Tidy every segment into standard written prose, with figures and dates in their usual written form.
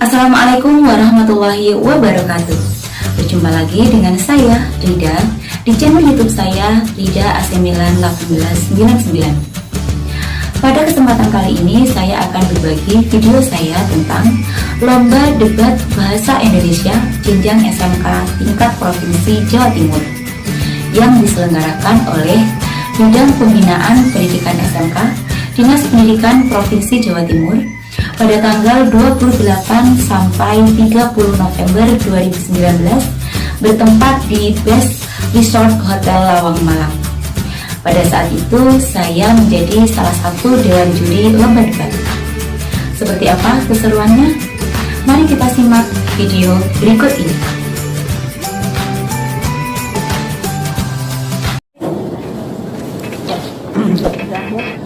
Assalamualaikum warahmatullahi wabarakatuh. Berjumpa lagi dengan saya, Rida, di channel YouTube saya, Rida AC9 1899. Pada kesempatan kali ini, saya akan berbagi video saya tentang Lomba Debat Bahasa Indonesia Jenjang SMK Tingkat Provinsi Jawa Timur yang diselenggarakan oleh Bidang Pembinaan Pendidikan SMK Dinas Pendidikan Provinsi Jawa Timur pada tanggal 28 sampai 30 November 2019 bertempat di Best Resort Hotel Lawang Malang. Pada saat itu saya menjadi salah satu dewan juri lomba debat. Seperti apa keseruannya? Mari kita simak video berikut ini.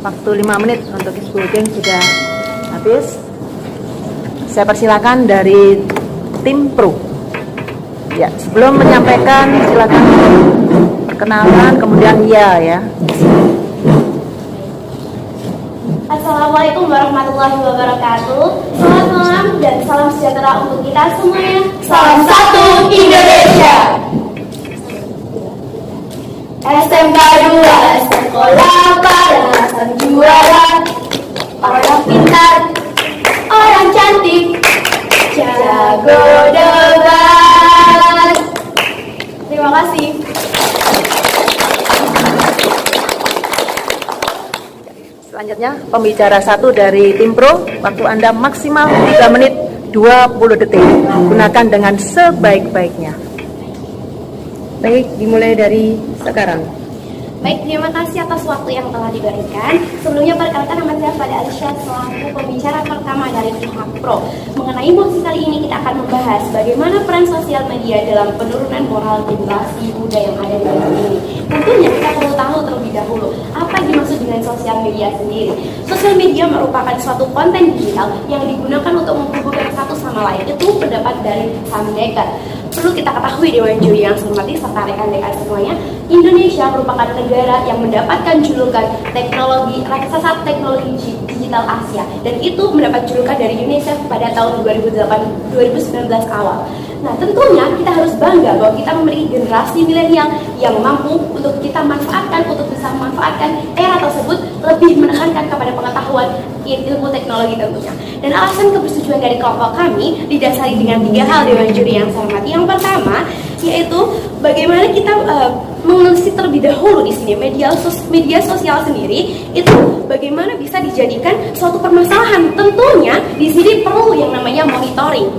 Waktu 5 menit untuk speaking sudah habis. Saya persilakan dari tim pro. Ya, sebelum menyampaikan silakan perkenalan kemudian ya. Assalamualaikum warahmatullahi wabarakatuh. Selamat malam dan salam sejahtera untuk kita semuanya. Salam satu Indonesia. SMK 2 sekolah pada sang juara, orang pintar, orang cantik, jago debat. Terima kasih. Selanjutnya pembicara satu dari tim pro, waktu Anda maksimal 3 menit 20 detik. Gunakan dengan sebaik-baiknya. Baik, dimulai dari sekarang. Baik, terima kasih atas waktu yang telah diberikan. Sebelumnya perkenalkan nama saya Fada Alisyah selaku pembicara pertama dari pihak pro. Mengenai mosi kali ini kita akan membahas bagaimana peran sosial media dalam penurunan moral generasi muda yang ada di negeri ini. Tentunya kita perlu tahu terlebih dahulu apa yang dimaksud dengan sosial media sendiri. Sosial media merupakan suatu konten digital yang digunakan untuk menghubungkan satu sama lain. Itu pendapat dari Sam Dekker. Perlu kita ketahui Dewan Juri yang saya hormati serta rekan-rekan semuanya, Indonesia merupakan negara yang mendapatkan julukan teknologi raksasa teknologi digital Asia, dan itu mendapat julukan dari UNICEF pada tahun 2019 awal. Nah, tentunya kita harus bangga bahwa kita memiliki generasi milenial yang mampu untuk kita manfaatkan, untuk bisa memanfaatkan era tersebut, lebih menekankan kepada pengetahuan ilmu teknologi tentunya. Dan alasan kebersetujuan dari kelompok kami didasari dengan 3 hal Dewan Juri yang saya hormati. Yang pertama, yaitu bagaimana kita mengelisik terlebih dahulu di sini media sosial sendiri itu bagaimana bisa dijadikan suatu permasalahan. Tentunya di sini perlu yang namanya monitoring.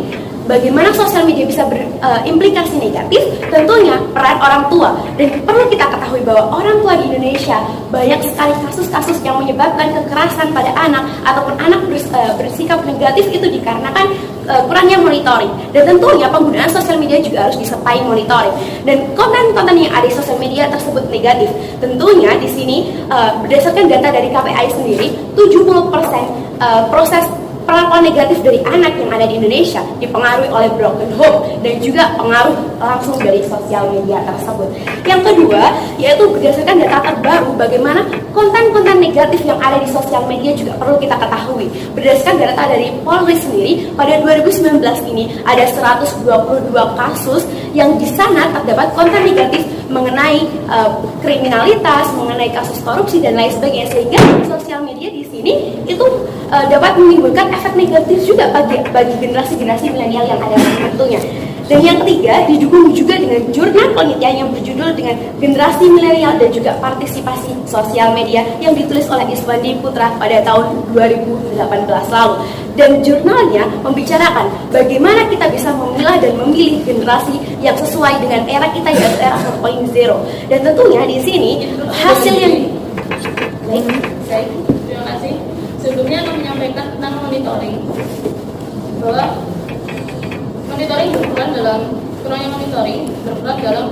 Bagaimana sosial media bisa berimplikasi negatif? Tentunya peran orang tua. Dan perlu kita ketahui bahwa orang tua di Indonesia banyak sekali kasus-kasus yang menyebabkan kekerasan pada anak ataupun anak bersikap negatif itu dikarenakan kurangnya monitoring. Dan tentunya penggunaan sosial media juga harus disertai monitoring. Dan konten-konten yang ada di sosial media tersebut negatif. Tentunya di sini berdasarkan data dari KPI sendiri, 70% proses perlakuan negatif dari anak yang ada di Indonesia dipengaruhi oleh broken home dan juga pengaruh langsung dari sosial media tersebut. Yang kedua, yaitu berdasarkan data terbaru bagaimana konten-konten negatif yang ada di sosial media juga perlu kita ketahui. Berdasarkan data dari Polri sendiri, pada 2019 ini ada 122 kasus yang di sana terdapat konten negatif mengenai kriminalitas, mengenai kasus korupsi dan lain sebagainya, sehingga sosial media di sini itu dapat menimbulkan efek negatif juga bagi generasi milenial yang ada tentunya. Dan yang ketiga, didukung juga dengan jurnal penelitian yang berjudul dengan generasi milenial dan juga partisipasi sosial media yang ditulis oleh Iswandi Putra pada tahun 2018 lalu. Dan jurnalnya membicarakan bagaimana kita bisa memilah dan memilih generasi yang sesuai dengan era kita, yaitu era 4.0. Dan tentunya di sini hasil yang Baik, terima kasih. Sebelumnya akan menyampaikan tentang monitoring, bahwa monitoring berperan dalam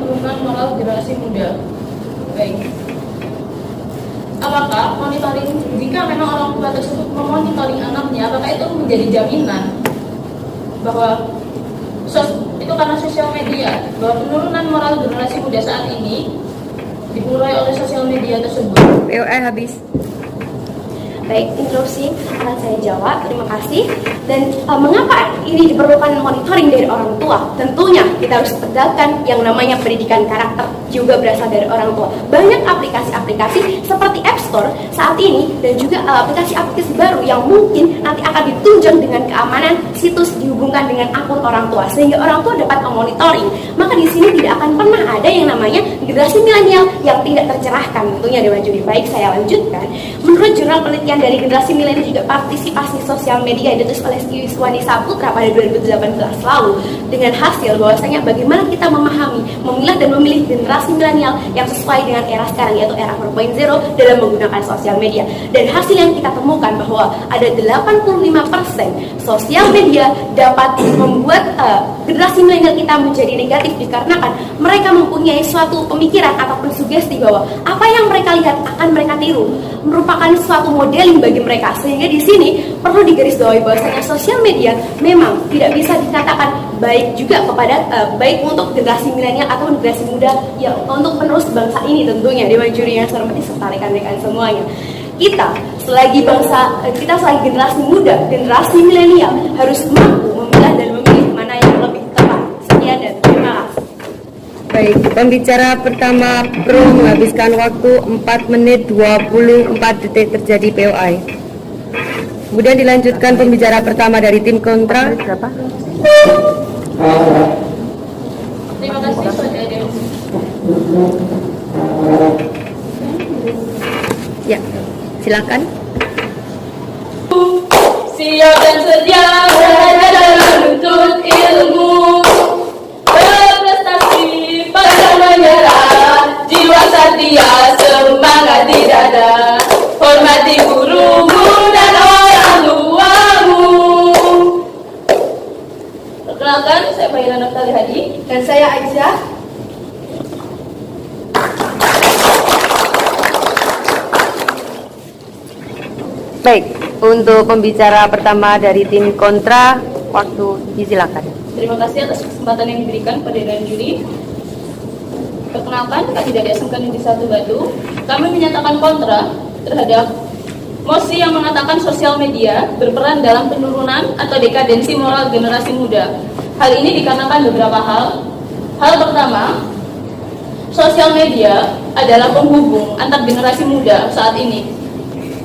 penurunan moral generasi muda. Baik, apakah monitoring, jika memang orang tua tersebut memonitoring anaknya, apakah itu menjadi jaminan bahwa itu karena sosial media, bahwa penurunan moral generasi muda saat ini dipengaruhi oleh sosial media tersebut? POE habis. Baik, interupsi akan saya jawab. Terima kasih. Dan mengapa ini diperlukan monitoring dari orang tua? Tentunya kita harus tegakkan yang namanya pendidikan karakter juga berasal dari orang tua. Banyak aplikasi-aplikasi seperti App Store saat ini dan juga aplikasi-aplikasi baru yang mungkin nanti akan ditunjang dengan keamanan situs dihubungkan dengan akun orang tua sehingga orang tua dapat memonitoring. Maka di sini tidak akan pernah ada yang namanya generasi milenial yang tidak tercerahkan tentunya Dewan Juri. Baik, saya lanjutkan. Menurut jurnal penelitian dari generasi milenial juga partisipasi sosial media yang ditulis oleh Yuswani Saputra pada 2018 lalu dengan hasil bahwasanya bagaimana kita memahami, memilah dan memilih generasi milenial yang sesuai dengan era sekarang yaitu era 4.0 dalam menggunakan sosial media. Dan hasil yang kita temukan bahwa ada 85% sosial media dapat membuat generasi milenial kita menjadi negatif dikarenakan mereka mempunyai suatu pemikiran ataupun sugesti bahwa apa yang mereka lihat akan mereka tiru, merupakan suatu modeling bagi mereka, sehingga di sini perlu digarisbawahi bahwasanya sosial media memang tidak bisa dikatakan baik juga kepada baik untuk generasi milenial atau generasi muda ya untuk penerus bangsa ini tentunya Dewan Juri yang saya hormati serta rekan-rekan semuanya. Kita selagi bangsa, kita selagi generasi muda, generasi milenial harus mampu memilah dan memilih mana yang lebih tepat. Sekian dan terima kasih. Baik, pembicara pertama pro menghabiskan waktu 4 menit 24 detik terjadi POI. Kemudian dilanjutkan pembicara pertama dari tim kontra. Berapa? Terima kasih Saudara Dewi. Ya, silakan. Siap dan sedia belajar dan menuntut ilmu, berprestasi pantang menyerah, jiwa satria semangat di dada, hormati gurumu dan orang tuamu. Perkenalkan, saya Fahira Naftali Hadi Dan saya Aisyah. Baik, untuk pembicara pertama dari tim kontra, waktu disilakan. Terima kasih atas kesempatan yang diberikan pada Dewan Juri. Perkenalkan, kami dari SMK Negeri 1 Batu. Kami menyatakan kontra terhadap mosi yang mengatakan sosial media berperan dalam penurunan atau dekadensi moral generasi muda. Hal ini dikarenakan beberapa hal. Hal pertama, sosial media adalah penghubung antar generasi muda saat ini.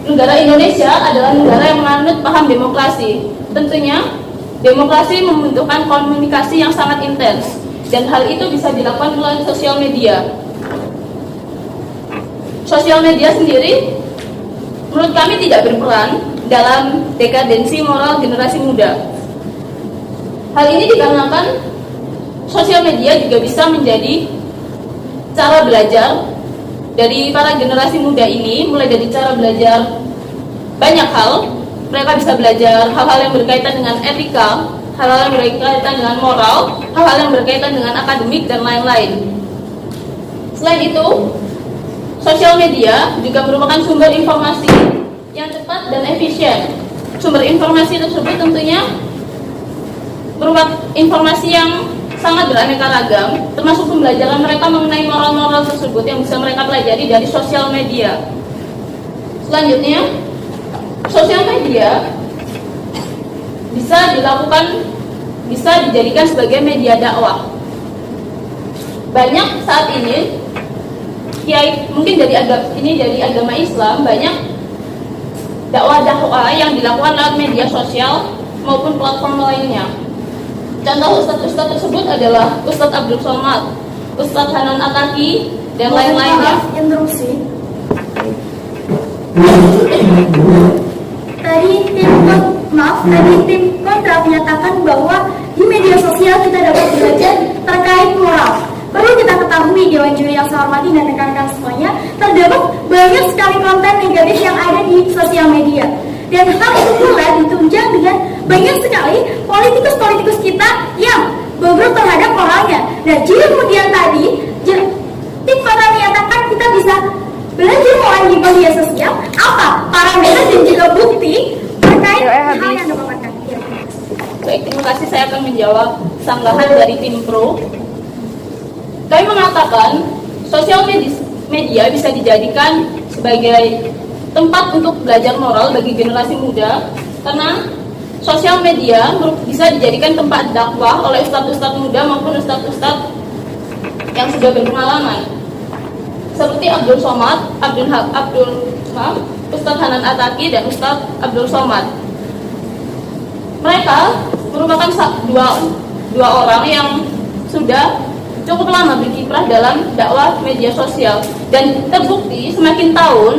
Negara Indonesia adalah negara yang menganut paham demokrasi. Tentunya, demokrasi membutuhkan komunikasi yang sangat intens, dan hal itu bisa dilakukan melalui sosial media. Sosial media sendiri, menurut kami tidak berperan dalam dekadensi moral generasi muda. Hal ini dikarenakan sosial media juga bisa menjadi cara belajar dari para generasi muda ini, mulai dari cara belajar banyak hal. Mereka bisa belajar hal-hal yang berkaitan dengan etika, hal-hal yang berkaitan dengan moral, hal-hal yang berkaitan dengan akademik, dan lain-lain. Selain itu, sosial media juga merupakan sumber informasi yang cepat dan efisien. Sumber informasi tersebut tentunya berupa informasi yang sangat beraneka ragam, termasuk pembelajaran mereka mengenai moral-moral tersebut yang bisa mereka pelajari dari sosial media. Selanjutnya, sosial media bisa dijadikan sebagai media dakwah. Banyak saat ini, mungkin dari agama Islam, banyak dakwah-dakwah yang dilakukan lewat media sosial maupun platform lainnya. Contoh ustadz-ustadz tersebut adalah Ustadz Abdul Somad, Ustadz Hanan Ataki, dan lain-lainnya. Interupsi. Tadi tim kontra menyatakan bahwa di media sosial kita dapat belajar terkait moral. Perlu kita ketahui Dewan Juri yang saya hormati dan rekan-rekan semuanya, terdapat banyak sekali konten negatif yang ada di sosial media. Dan hal itu pula ditunjang dengan banyak sekali politikus-politikus kita yang bobrok terhadap moralnya. Nah, jika kemudian tadi tim kontra menyatakan kita bisa belajar moral di media sosial, apa parameter dan juga bukti terkait hal yang dipaparkan? Baik, terima kasih. Saya akan menjawab sanggahan dari tim pro. Kami mengatakan sosial media bisa dijadikan sebagai tempat untuk belajar moral bagi generasi muda, karena sosial media bisa dijadikan tempat dakwah oleh ustadz-ustadz muda maupun ustadz-ustadz yang sudah berpengalaman, seperti Abdul Somad, Ustadz Hanan Ataki dan Ustadz Abdul Somad. Mereka merupakan dua orang yang sudah cukup lama berkiprah dalam dakwah media sosial, dan terbukti semakin tahun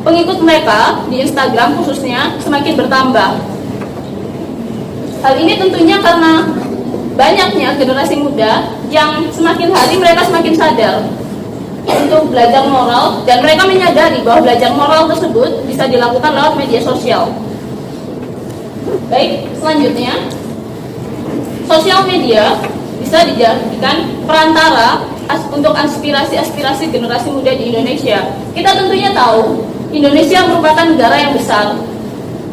pengikut mereka di Instagram khususnya semakin bertambah. Hal ini tentunya karena banyaknya generasi muda yang semakin hari mereka semakin sadar untuk belajar moral, dan mereka menyadari bahwa belajar moral tersebut bisa dilakukan lewat media sosial. Baik, selanjutnya, sosial media bisa dijadikan perantara untuk aspirasi-aspirasi generasi muda di Indonesia. Kita tentunya tahu Indonesia merupakan negara yang besar,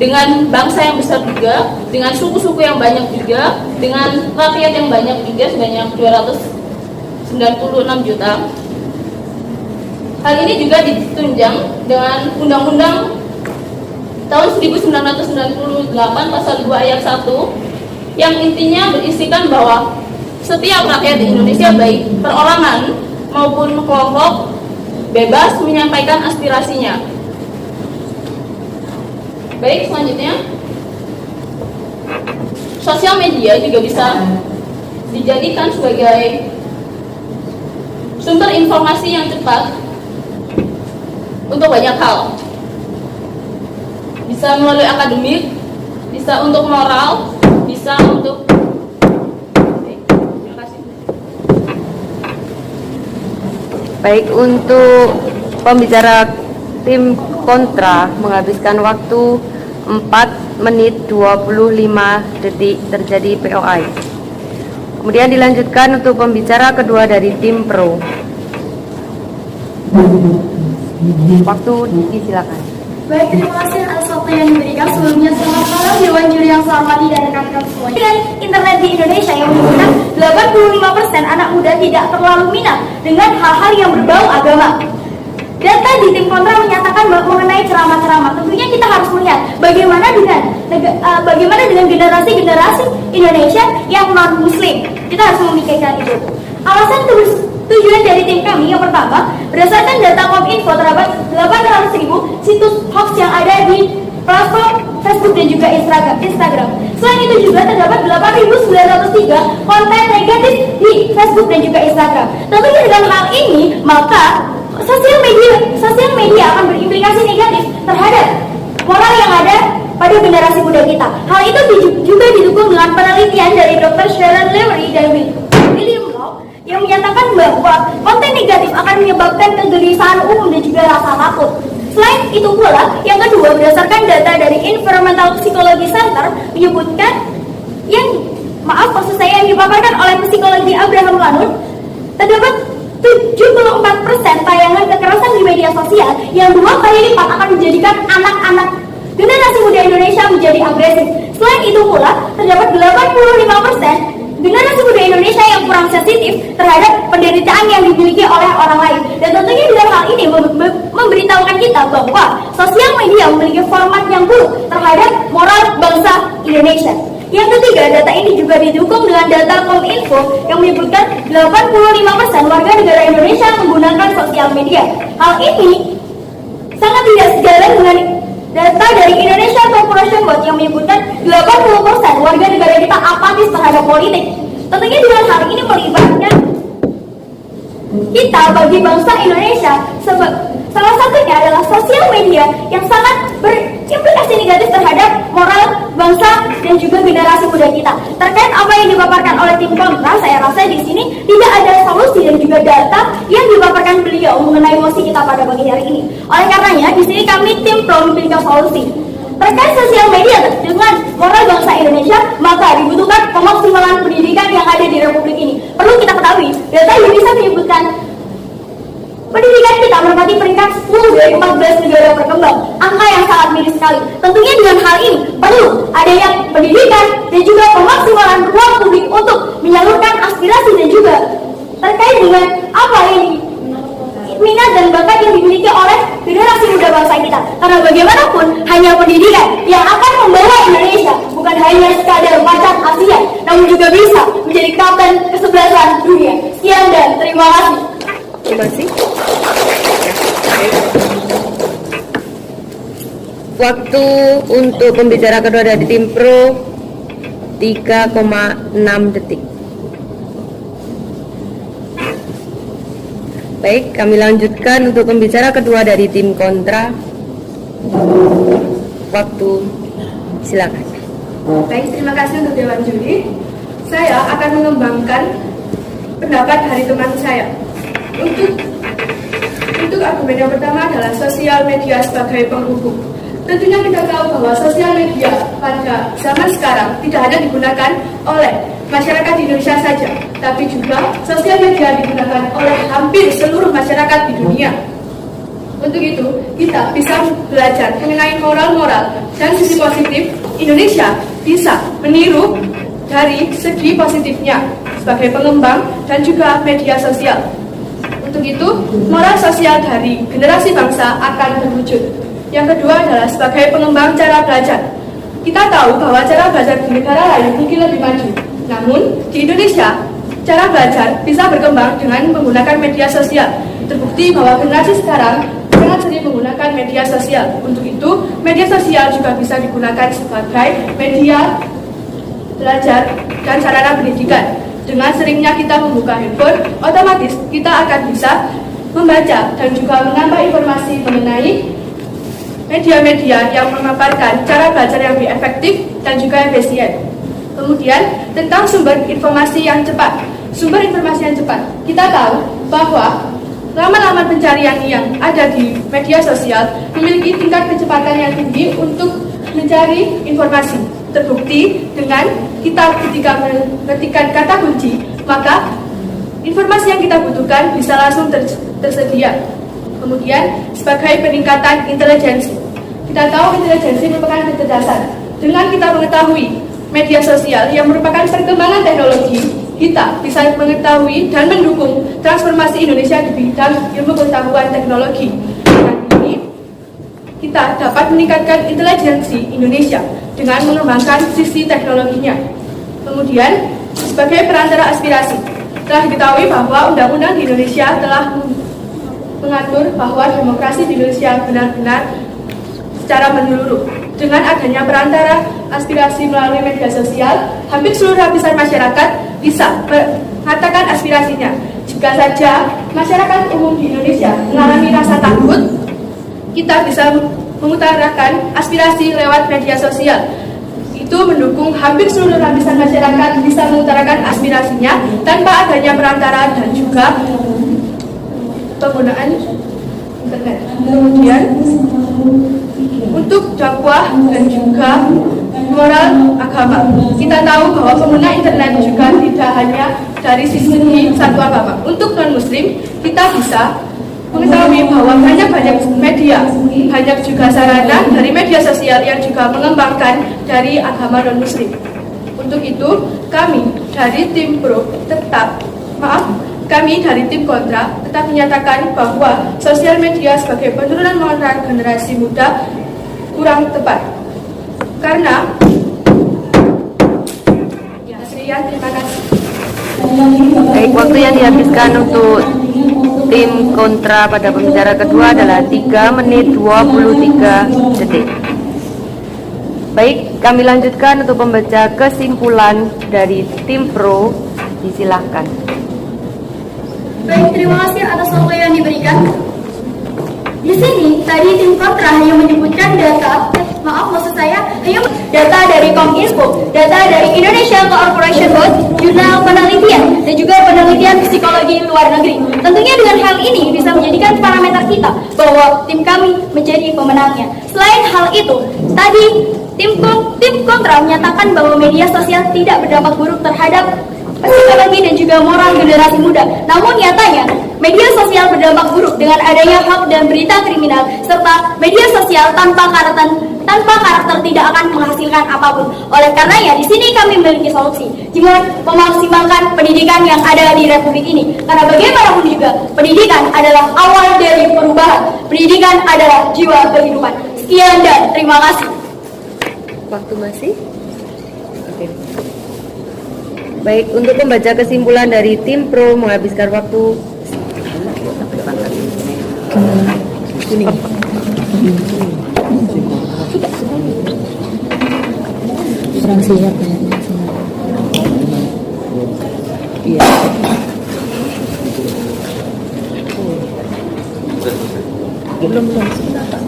dengan bangsa yang besar juga, dengan suku-suku yang banyak juga, dengan rakyat yang banyak juga sebanyak 296 juta. Hal ini juga ditunjang dengan Undang-Undang tahun 1998 pasal 2 ayat 1 yang intinya berisikan bahwa setiap rakyat di Indonesia baik perorangan maupun kelompok bebas menyampaikan aspirasinya. Baik, selanjutnya, sosial media juga bisa dijadikan sebagai sumber informasi yang cepat untuk banyak hal. Bisa melalui akademik, bisa untuk moral, bisa untuk... Terima kasih. Baik, untuk pembicara tim kontra menghabiskan waktu 4 menit 25 detik terjadi POI. Kemudian dilanjutkan untuk pembicara kedua dari tim pro. Waktu disilakan. Baik, terima kasih atas waktu yang diberikan. Sebelumnya selamat malam Dewan Juri yang saya hormati dan rekan-rekan semuanya. Dengan internet di Indonesia yang menunjukkan 85% anak muda tidak terlalu minat dengan hal-hal yang berbau agama. Data di tim kontra menyatakan mengenai ceramah-ceramah. Tentunya kita harus melihat bagaimana dengan generasi-generasi Indonesia yang non-Muslim. Kita harus memikirkan itu. Alasan tujuan dari tim kami yang pertama, berdasarkan data Kominfo terdapat 800.000 situs hoax yang ada di platform Facebook dan juga Instagram. Selain itu juga terdapat 8.903 konten negatif di Facebook dan juga Instagram. Tentunya dengan hal ini, maka sosial media akan berimplikasi negatif terhadap moral yang ada pada generasi muda kita. Hal itu juga didukung dengan penelitian dari Dr. Sharon Lewery dan William Law yang menyatakan bahwa konten negatif akan menyebabkan kegelisahan umum dan juga rasa takut. Selain itu pula, yang kedua, berdasarkan data dari Environmental Psychology Center menyebutkan yang dipaparkan oleh psikologi Abraham Lanun, terdapat 74% tayangan kekerasan di media sosial yang 2 kali lipat akan menjadikan anak-anak generasi muda Indonesia menjadi agresif. Selain itu pula, terdapat 85% generasi muda Indonesia yang kurang sensitif terhadap penderitaan yang dimiliki oleh orang lain. Dan tentunya dengan hal ini memberitahukan kita bahwa sosial media memiliki format yang buruk terhadap moral bangsa Indonesia. Yang ketiga, data ini juga didukung dengan data Kominfo yang menyebutkan 85% warga negara Indonesia menggunakan sosial media. Hal ini sangat tidak sejalan dengan data dari Indonesia Corporation Watch yang menyebutkan 80% warga negara kita apatis terhadap politik. Tentunya dengan hal ini melibatkan kita bagi bangsa Indonesia, salah satunya adalah sosial media yang sangat berimplikasi negatif terhadap moral bangsa dan juga generasi muda kita. Terkait apa yang dipaparkan oleh tim kontra, saya rasa di sini tidak ada solusi dan juga data yang dipaparkan beliau mengenai emosi kita pada pagi hari ini. Oleh karenanya, di sini kami tim pro memberikan solusi. Terkait sosial media dengan moral bangsa Indonesia, maka dibutuhkan pemaksimalan pendidikan yang ada di Republik ini. Perlu kita ketahui, data UNICEF menyebutkan pendidikan kita menempati peringkat 10 dari 14 negara berkembang, angka yang sangat miris sekali. Tentunya dengan hal ini perlu adanya pendidikan dan juga pemaksimalan ruang publik untuk menyalurkan aspirasi dan juga terkait dengan apa yang minat dan bakat yang dimiliki oleh generasi muda bangsa kita. Karena bagaimanapun, hanya pendidikan yang akan membawa Indonesia bukan hanya sekadar macan Asia, namun juga bisa menjadi kapten kesebelasan dunia. Sekian dan terima kasih. Terima kasih. Waktu untuk pembicara kedua dari tim pro 3,6 detik. Baik, kami lanjutkan untuk pembicara kedua dari tim kontra. Waktu silakan. Baik, terima kasih untuk Dewan Juri. Saya akan mengembangkan pendapat dari teman saya. Untuk argumen yang pertama adalah sosial media sebagai penghubung. Tentunya kita tahu bahwa sosial media pada zaman sekarang tidak hanya digunakan oleh masyarakat di Indonesia saja, tapi juga sosial media digunakan oleh hampir seluruh masyarakat di dunia. Untuk itu, kita bisa belajar mengenai moral-moral dan sisi positif. Indonesia bisa meniru dari segi positifnya sebagai pengembang dan juga media sosial. Untuk itu, moral sosial dari generasi bangsa akan terwujud. Yang kedua adalah sebagai pengembang cara belajar. Kita tahu bahwa cara belajar di negara lain mungkin lebih maju. Namun, di Indonesia, cara belajar bisa berkembang dengan menggunakan media sosial. Terbukti bahwa generasi sekarang sangat sering menggunakan media sosial. Untuk itu, media sosial juga bisa digunakan sebagai media belajar dan sarana pendidikan. Dengan seringnya kita membuka handphone, otomatis kita akan bisa membaca dan juga menambah informasi mengenai media-media yang memaparkan cara belajar yang lebih efektif dan juga efisien. Kemudian, tentang sumber informasi yang cepat. Sumber informasi yang cepat. Kita tahu bahwa laman-laman pencarian yang ada di media sosial memiliki tingkat kecepatan yang tinggi untuk mencari informasi. Terbukti dengan kita ketika mengetikkan kata kunci, maka informasi yang kita butuhkan bisa langsung tersedia. Kemudian, sebagai peningkatan intelijensi. Kita tahu intelijensi merupakan kecerdasan. Dengan kita mengetahui media sosial yang merupakan perkembangan teknologi, kita bisa mengetahui dan mendukung transformasi Indonesia di bidang ilmu pengetahuan teknologi. Dengan ini, kita dapat meningkatkan intelijensi Indonesia dengan mengembangkan sisi teknologinya. Kemudian, sebagai perantara aspirasi, telah diketahui bahwa undang-undang di Indonesia telah mengatur bahwa demokrasi di Indonesia benar-benar secara menyeluruh. Dengan adanya perantara aspirasi melalui media sosial, hampir seluruh lapisan masyarakat bisa mengatakan aspirasinya. Jika saja masyarakat umum di Indonesia mengalami rasa takut, kita bisa mengutarakan aspirasi lewat media sosial. Itu mendukung hampir seluruh lapisan masyarakat bisa mengutarakan aspirasinya tanpa adanya perantara dan juga penggunaan internet. Kemudian untuk dakwah dan juga moral agama, kita tahu bahwa pengguna internet juga tidak hanya dari sisi satu agama. Untuk non-muslim, kita bisa mengetahui bahwa banyak media, banyak juga sarana dari media sosial yang juga mengembangkan dari agama non-muslim. Untuk itu, kami dari tim pro kami dari tim kontra tetap menyatakan bahwa sosial media sebagai penurunan moral generasi muda kurang tepat. Karena sekian, terima kasih. Baik, waktu yang dihabiskan untuk tim kontra pada pembicara kedua adalah 3 menit 23 detik. Baik, kami lanjutkan untuk membaca kesimpulan dari tim pro. Disilahkan. Baik, terima kasih atas waktu yang diberikan. Di sini tadi tim kontra hanya menyebutkan data, data dari Kominfo, data dari Indonesia Corporation Board, jurnal penelitian, dan juga penelitian psikologi luar negeri. Tentunya dengan hal ini bisa menjadikan parameter kita bahwa tim kami menjadi pemenangnya. Selain hal itu, tadi tim kontra menyatakan bahwa media sosial tidak berdampak buruk terhadap psikologi dan juga moral generasi muda. Namun nyatanya, media sosial berdampak buruk dengan adanya hoax dan berita kriminal, serta media sosial tanpa karakter tidak akan menghasilkan apapun. Oleh karenanya, di sini kami memiliki solusi dengan memaksimalkan pendidikan yang ada di Republik ini. Karena bagaimanapun juga, pendidikan adalah awal dari perubahan. Pendidikan adalah jiwa kehidupan. Sekian dan terima kasih. Waktu masih? Oke. Baik, untuk membaca kesimpulan dari tim pro menghabiskan waktu Kurang siap kayaknya. Iya. Belum sebentar Pak.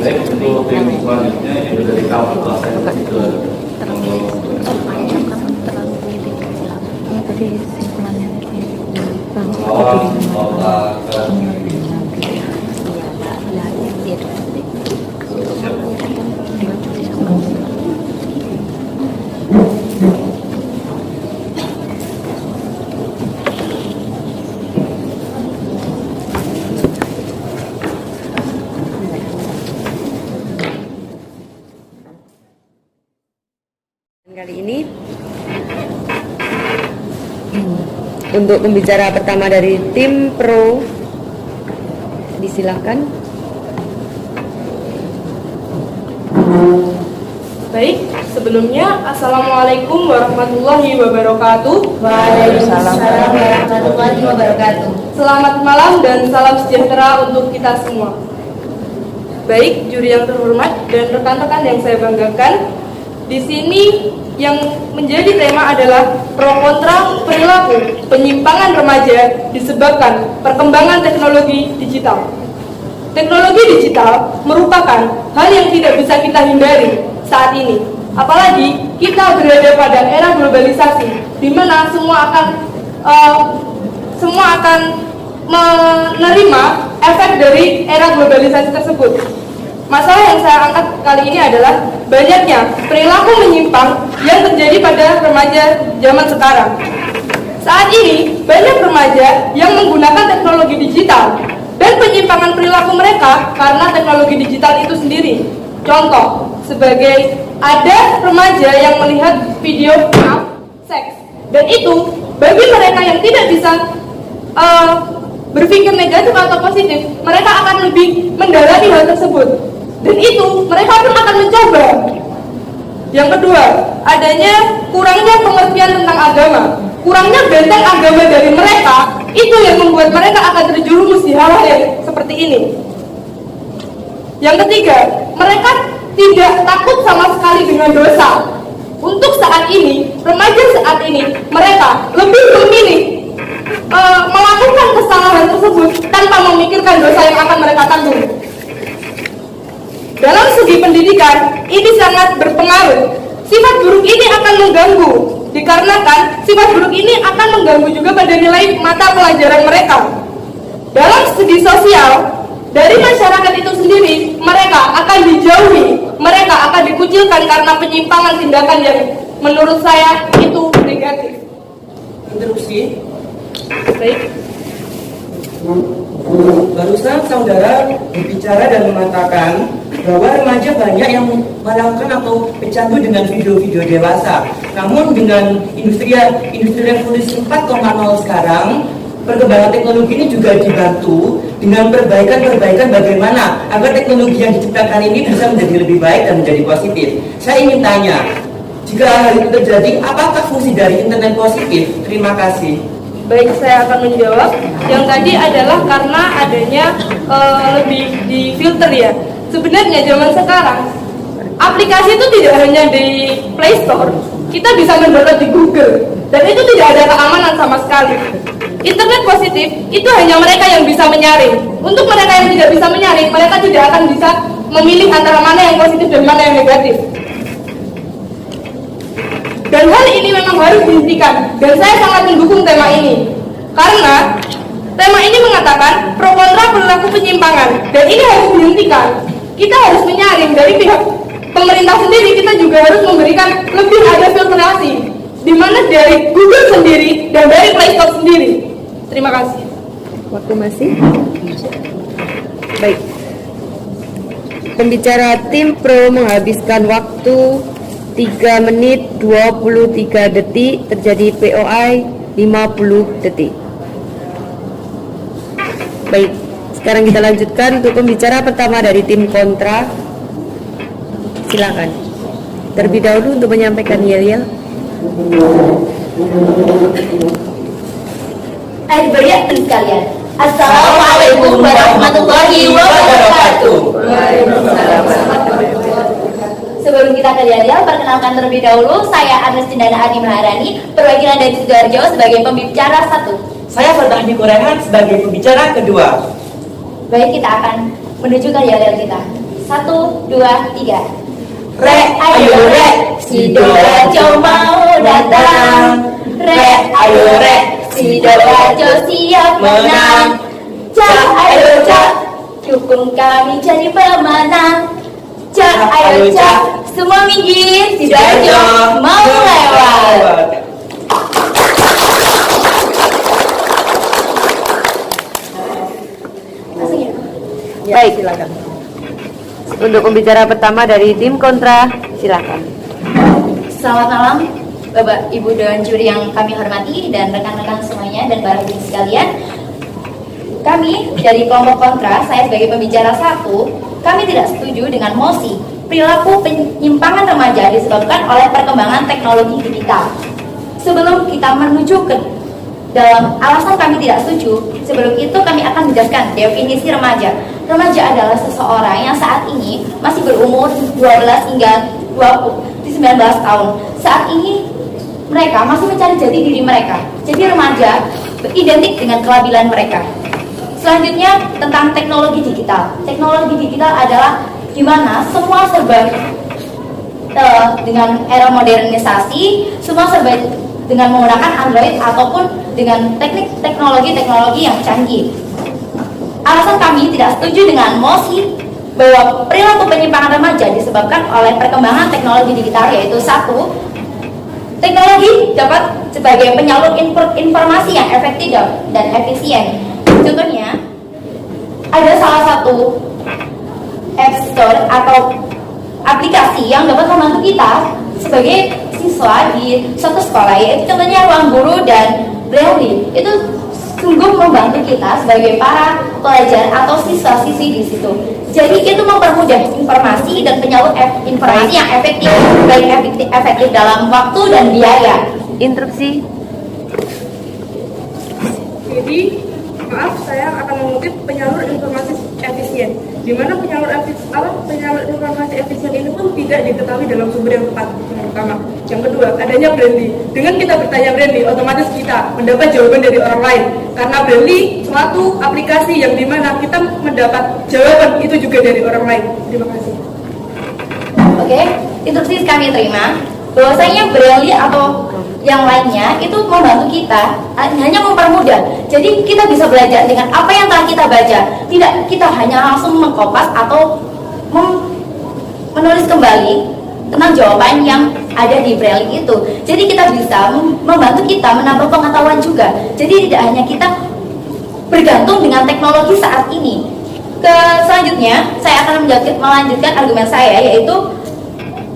Baik, untuk tim selanjutnya itu dari kampus ke kali ini untuk pembicara pertama dari tim pro, disilakan. Baik, sebelumnya Assalamualaikum warahmatullahi wabarakatuh. Waalaikumsalam warahmatullahi wabarakatuh. Selamat malam dan salam sejahtera untuk kita semua. Baik, juri yang terhormat dan rekan-rekan yang saya banggakan, di sini yang menjadi tema adalah pro kontra perilaku penyimpangan remaja disebabkan perkembangan teknologi digital. Teknologi digital merupakan hal yang tidak bisa kita hindari saat ini. Apalagi kita berada pada era globalisasi, di mana semua akan menerima efek dari era globalisasi tersebut. Masalah yang saya angkat kali ini adalah banyaknya perilaku menyimpang yang terjadi pada remaja zaman sekarang. Saat ini, banyak remaja yang menggunakan teknologi digital dan penyimpangan perilaku mereka karena teknologi digital itu sendiri. Contoh, sebagai ada remaja yang melihat video seks, dan itu bagi mereka yang tidak bisa berpikir negatif atau positif, mereka akan lebih mendalami hal tersebut. Dan itu mereka pun akan mencoba Yang kedua, adanya kurangnya pengertian tentang agama, kurangnya benteng agama dari mereka, itu yang membuat mereka akan terjerumus di hal-hal yang seperti ini. Yang ketiga, mereka tidak takut sama sekali dengan dosa. Untuk saat ini, remaja saat ini, mereka lebih memilih melakukan kesalahan tersebut tanpa memikirkan dosa yang akan mereka tanggung. Dalam segi pendidikan, ini sangat berpengaruh. Sifat buruk ini akan mengganggu, dikarenakan sifat buruk ini akan mengganggu juga pada nilai mata pelajaran mereka. Dalam segi sosial, dari masyarakat itu sendiri, mereka akan dijauhi, mereka akan dikucilkan karena penyimpangan tindakan yang menurut saya itu negatif. Interupsi. Baik. Barusan saudara berbicara dan mengatakan bahwa remaja banyak yang melakukan atau pecandu dengan video-video dewasa. Namun dengan industri revolusi 4.0 sekarang, perkembangan teknologi ini juga dibantu dengan perbaikan-perbaikan bagaimana agar teknologi yang diciptakan ini bisa menjadi lebih baik dan menjadi positif. Saya ingin tanya, jika hal itu terjadi, apakah fungsi dari internet positif? Terima kasih. Baik, saya akan menjawab. Yang tadi adalah karena adanya lebih di filter ya. Sebenarnya zaman sekarang aplikasi itu tidak hanya di Play Store, kita bisa mendownload di Google, dan itu tidak ada keamanan sama sekali. Internet positif itu hanya mereka yang bisa menyaring. Untuk mereka yang tidak bisa menyaring, mereka tidak akan bisa memilih antara mana yang positif dan mana yang negatif. Dan hal ini memang harus dihentikan, dan saya sangat mendukung tema ini. Karena tema ini mengatakan pro kontra perilaku penyimpangan, dan ini harus dihentikan. Kita harus menyaring dari pihak pemerintah sendiri, kita juga harus memberikan lebih ada filtrasi, di mana dari Google sendiri dan dari Play Store sendiri. Terima kasih. Waktu masih? Baik. Pembicara tim pro menghabiskan waktu 3 menit 23 detik, terjadi POI 50 detik. Baik, sekarang kita lanjutkan untuk pembicara pertama dari tim kontra. Silakan. Terlebih dahulu untuk menyampaikan yel-yel. Adik-adik sekalian, Assalamualaikum warahmatullahi wabarakatuh. Sebelum kita ke yel-yel, perkenalkan terlebih dahulu, saya Agnes Cindana Adi Maharani, perwakilan dari Sidoarjo sebagai pembicara 1. Saya Fatahdi Korehan sebagai pembicara kedua. Baik, kita akan menuju ke yel-yel kita. 1, 2, 3. Re, ayo re, Sidoarjo mau datang. Re, ayo re, Sidoarjo siap menang. Cak, ayo cak, dukung kami jadi pemenang. Cak, ayo cak, semua minggir, Sidoarjo mau lewat. Baik, silakan. Untuk pembicara pertama dari tim kontra, silakan. Selamat malam, Bapak, Ibu, dan juri yang kami hormati, dan rekan-rekan semuanya, dan para hadirin sekalian. Kami dari kelompok kontra, saya sebagai pembicara 1, kami tidak setuju dengan mosi perilaku penyimpangan remaja disebabkan oleh perkembangan teknologi digital. Sebelum kita menuju ke dalam alasan kami tidak setuju, sebelum itu kami akan menjelaskan definisi remaja. Remaja adalah seseorang yang saat ini masih berumur 12 hingga 19 tahun. Saat ini mereka masih mencari jati diri mereka. Jadi remaja identik dengan kelabilan mereka. Selanjutnya tentang teknologi digital. Teknologi digital adalah di mana semua serba dengan era modernisasi, semua serba dengan menggunakan Android ataupun dengan teknologi yang canggih. Alasan kami tidak setuju dengan mosi bahwa perilaku penyimpangan remaja disebabkan oleh perkembangan teknologi digital, yaitu 1, teknologi dapat sebagai penyalur informasi yang efektif dan efisien. Contohnya, ada salah satu App Store atau aplikasi yang dapat membantu kita sebagai siswa di suatu sekolah, yaitu contohnya Ruang Guru dan Braille. Itu sungguh membantu kita sebagai para pelajar atau siswa-siswi di situ. Jadi itu mempermudah informasi dan penyalur informasi yang efektif, baik efektif dalam waktu dan biaya. Interupsi. Jadi, maaf, saya akan mengutip penyalur informasi efisien. Di mana penyalur informasi efisien ini pun tidak diketahui dalam sumber yang tepat. Yang pertama. Yang kedua, adanya Brandly. Dengan kita bertanya Brandly, otomatis kita mendapat jawaban dari orang lain. Karena Brandly suatu aplikasi yang dimana kita mendapat jawaban itu juga dari orang lain. Terima kasih. Oke, instruksi kami terima bahwasanya Brandly atau yang lainnya itu membantu kita, hanya mempermudah. Jadi kita bisa belajar dengan apa yang telah kita baca. Tidak kita hanya langsung mengkopas atau menulis kembali tentang jawaban yang ada di Braille itu. Jadi kita bisa membantu kita menambah pengetahuan juga. Jadi tidak hanya kita bergantung dengan teknologi saat ini. Selanjutnya saya akan melanjutkan argumen saya, yaitu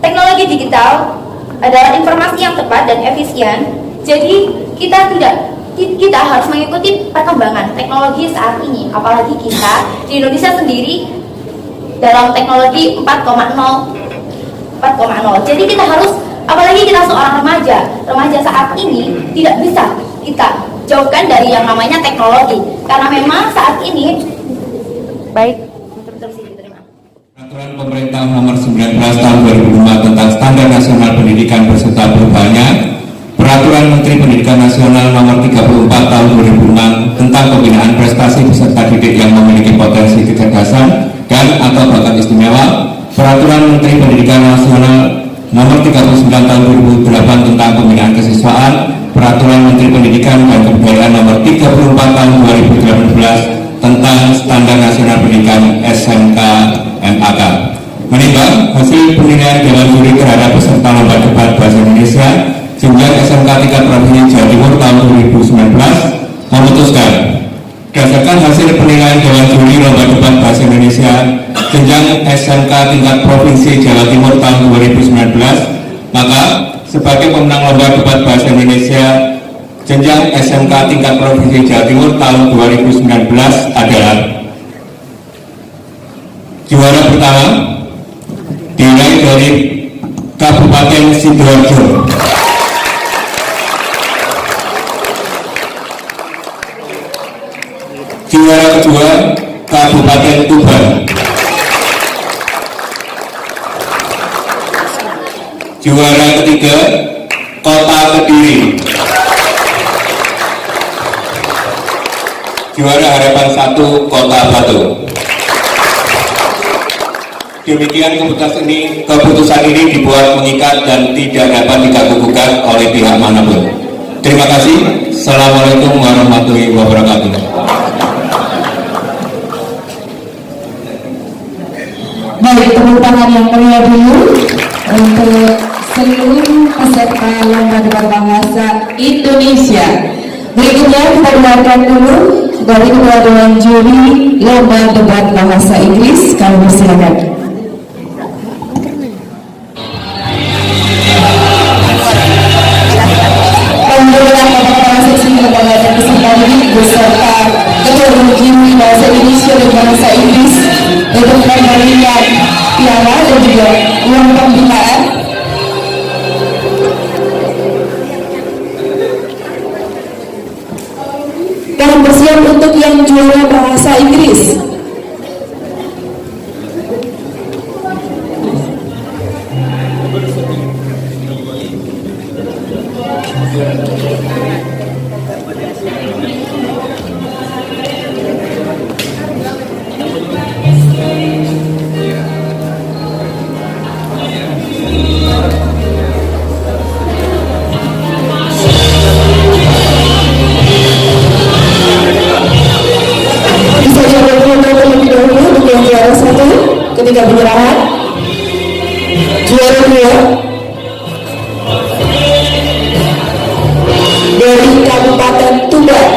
teknologi digital adalah informasi yang tepat dan efisien. Jadi kita harus mengikuti perkembangan teknologi saat ini. Apalagi kita di Indonesia sendiri dalam teknologi 4.0. Jadi kita harus, apalagi kita seorang remaja saat ini tidak bisa kita jauhkan dari yang namanya teknologi. Karena memang saat ini Baik. Peraturan Pemerintah Nomor 19 Tahun 2005 tentang Standar Nasional Pendidikan beserta perubahannya, Peraturan Menteri Pendidikan Nasional Nomor 34 Tahun 2006 tentang pembinaan prestasi peserta didik yang memiliki potensi kecerdasan dan atau bakat istimewa, Peraturan Menteri Pendidikan Nasional Nomor 39 Tahun 2008 tentang pembinaan kesiswaan, Peraturan Menteri Pendidikan dan Kebudayaan Nomor 34 Tahun 2018 tentang Standar Nasional Pendidikan SMK MAK. Menimbang hasil penilaian Dewan Juri terhadap peserta lomba debat bahasa Indonesia jenjang SMK tingkat provinsi Jawa Timur tahun 2019 memutuskan berdasarkan hasil penilaian Dewan Juri lomba debat bahasa Indonesia jenjang SMK tingkat provinsi Jawa Timur tahun 2019, maka sebagai pemenang lomba debat bahasa Indonesia jenjang SMK tingkat provinsi Jawa Timur tahun 2019 adalah juara pertama diraih dari Kabupaten Sidoarjo. Juara kedua Kabupaten Tuban. Juara ketiga Kota Kediri. Juara Harapan 1 Kota Batu. Demikian keputusan ini dibuat mengikat dan tidak dapat diganggu-gugat oleh pihak manapun. Terima kasih. Assalamualaikum warahmatullahi wabarakatuh. Baik, tepuk tangan yang meriah dulu untuk seluruh peserta lomba debat bahasa Indonesia. Berikutnya kita dengarkan dulu dari Ketua Dewan Juri Lomba Debat Bahasa Inggris. Kami persilakan. Pemilihan para seksi lembaga dan peserta didik beserta Ketua Dewan Juri Bahasa Indonesia dan Bahasa Inggris untuk memberikan piala dan juga uang pembinaan. Dan bersiap untuk yang juara bahasa Inggris. Ketika penyerahan juara 2 dari Kabupaten Tuban,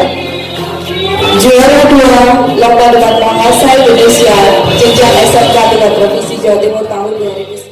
juara 2 lomba debat bahasa Indonesia jenjang SMK tingkat provinsi Jawa Timur tahun 2019.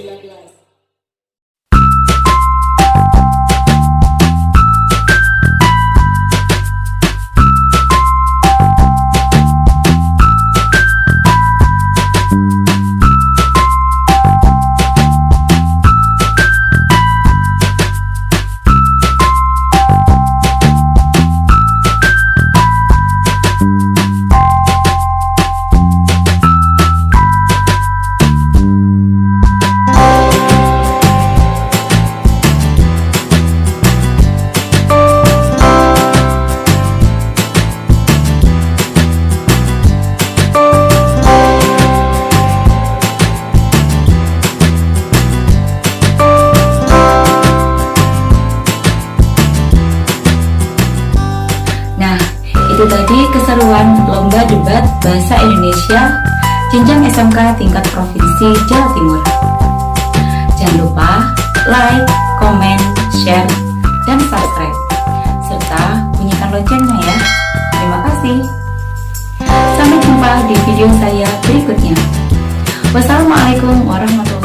Bahasa Indonesia jenjang SMK tingkat Provinsi Jawa Timur. Jangan lupa like, komen, share, dan subscribe, serta bunyikan loncengnya ya. Terima kasih. Sampai jumpa di video saya berikutnya. Wassalamualaikum warahmatullahi wabarakatuh.